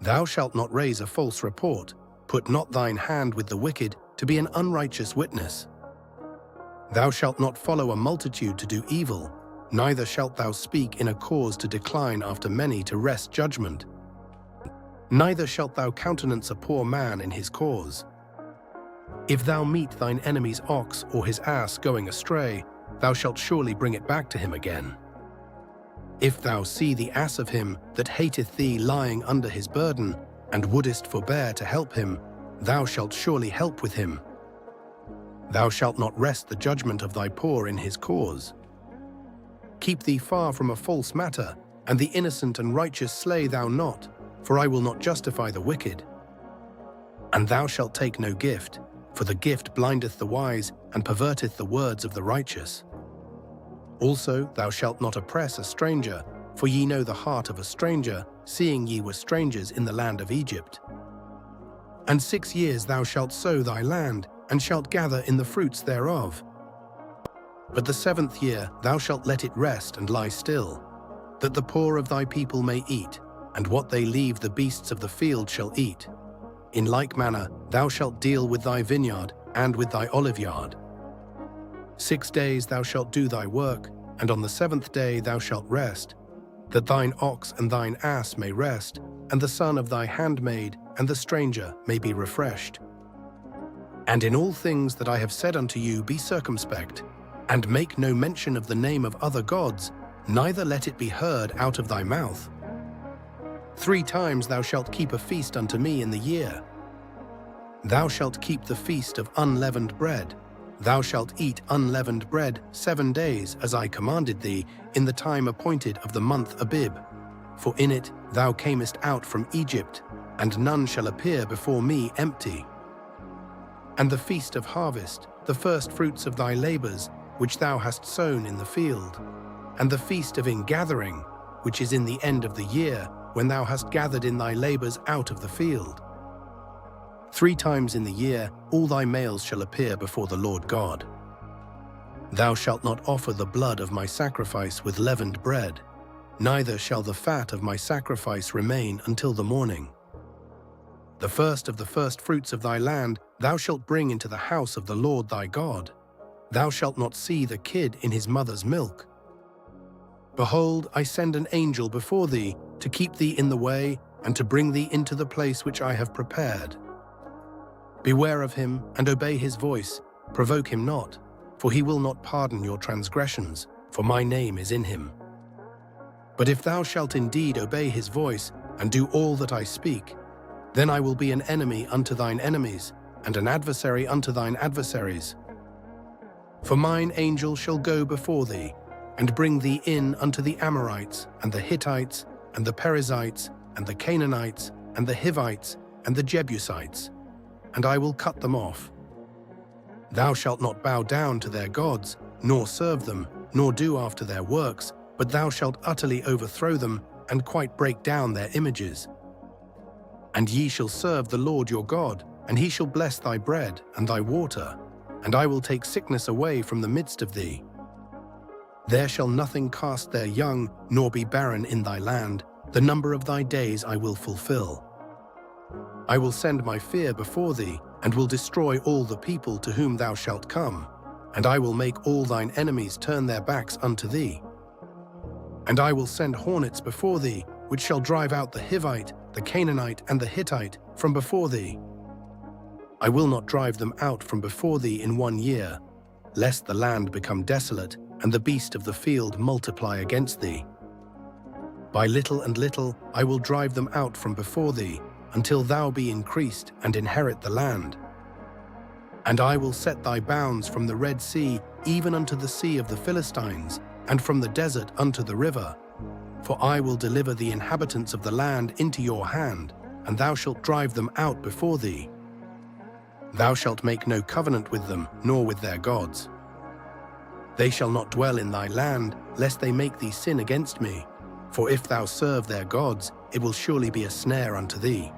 Thou shalt not raise a false report. Put not thine hand with the wicked to be an unrighteous witness. Thou shalt not follow a multitude to do evil, neither shalt thou speak in a cause to decline after many to wrest judgment. Neither shalt thou countenance a poor man in his cause. If thou meet thine enemy's ox or his ass going astray, thou shalt surely bring it back to him again. If thou see the ass of him that hateth thee lying under his burden, and wouldest forbear to help him, thou shalt surely help with him. Thou shalt not wrest the judgment of thy poor in his cause. Keep thee far from a false matter, and the innocent and righteous slay thou not, for I will not justify the wicked. And thou shalt take no gift, for the gift blindeth the wise, and perverteth the words of the righteous. Also thou shalt not oppress a stranger, for ye know the heart of a stranger, seeing ye were strangers in the land of Egypt. And 6 years thou shalt sow thy land, and shalt gather in the fruits thereof. But the 7th year thou shalt let it rest and lie still, that the poor of thy people may eat, and what they leave the beasts of the field shall eat. In like manner thou shalt deal with thy vineyard and with thy oliveyard. 6 days thou shalt do thy work, and on the 7th day thou shalt rest, that thine ox and thine ass may rest, and the son of thy handmaid and the stranger may be refreshed. And in all things that I have said unto you be circumspect, and make no mention of the name of other gods, neither let it be heard out of thy mouth. 3 times thou shalt keep a feast unto me in the year. Thou shalt keep the feast of unleavened bread. Thou shalt eat unleavened bread 7 days, as I commanded thee, in the time appointed of the month Abib. For in it thou camest out from Egypt, and none shall appear before me empty. And the feast of harvest, the first fruits of thy labors, which thou hast sown in the field. And the feast of ingathering, which is in the end of the year, when thou hast gathered in thy labors out of the field. 3 times in the year all thy males shall appear before the Lord God. Thou shalt not offer the blood of my sacrifice with leavened bread, neither shall the fat of my sacrifice remain until the morning. The first of the first fruits of thy land thou shalt bring into the house of the Lord thy God. Thou shalt not see the kid in his mother's milk. Behold, I send an angel before thee, to keep thee in the way, and to bring thee into the place which I have prepared. Beware of him, and obey his voice. Provoke him not, for he will not pardon your transgressions, for my name is in him. But if thou shalt indeed obey his voice, and do all that I speak, then I will be an enemy unto thine enemies, and an adversary unto thine adversaries. For mine angel shall go before thee, and bring thee in unto the Amorites, and the Hittites, and the Perizzites, and the Canaanites, and the Hivites, and the Jebusites, and I will cut them off. Thou shalt not bow down to their gods, nor serve them, nor do after their works, but thou shalt utterly overthrow them, and quite break down their images. And ye shall serve the Lord your God, and he shall bless thy bread and thy water, and I will take sickness away from the midst of thee. There shall nothing cast their young, nor be barren in thy land. The number of thy days I will fulfill. I will send my fear before thee, and will destroy all the people to whom thou shalt come, and I will make all thine enemies turn their backs unto thee. And I will send hornets before thee, which shall drive out the Hivite, the Canaanite, and the Hittite from before thee. I will not drive them out from before thee in 1 year, lest the land become desolate, and the beast of the field multiply against thee. By little and little I will drive them out from before thee, until thou be increased and inherit the land. And I will set thy bounds from the Red Sea even unto the sea of the Philistines, and from the desert unto the river. For I will deliver the inhabitants of the land into your hand, and thou shalt drive them out before thee. Thou shalt make no covenant with them, nor with their gods. They shall not dwell in thy land, lest they make thee sin against me. For if thou serve their gods, it will surely be a snare unto thee.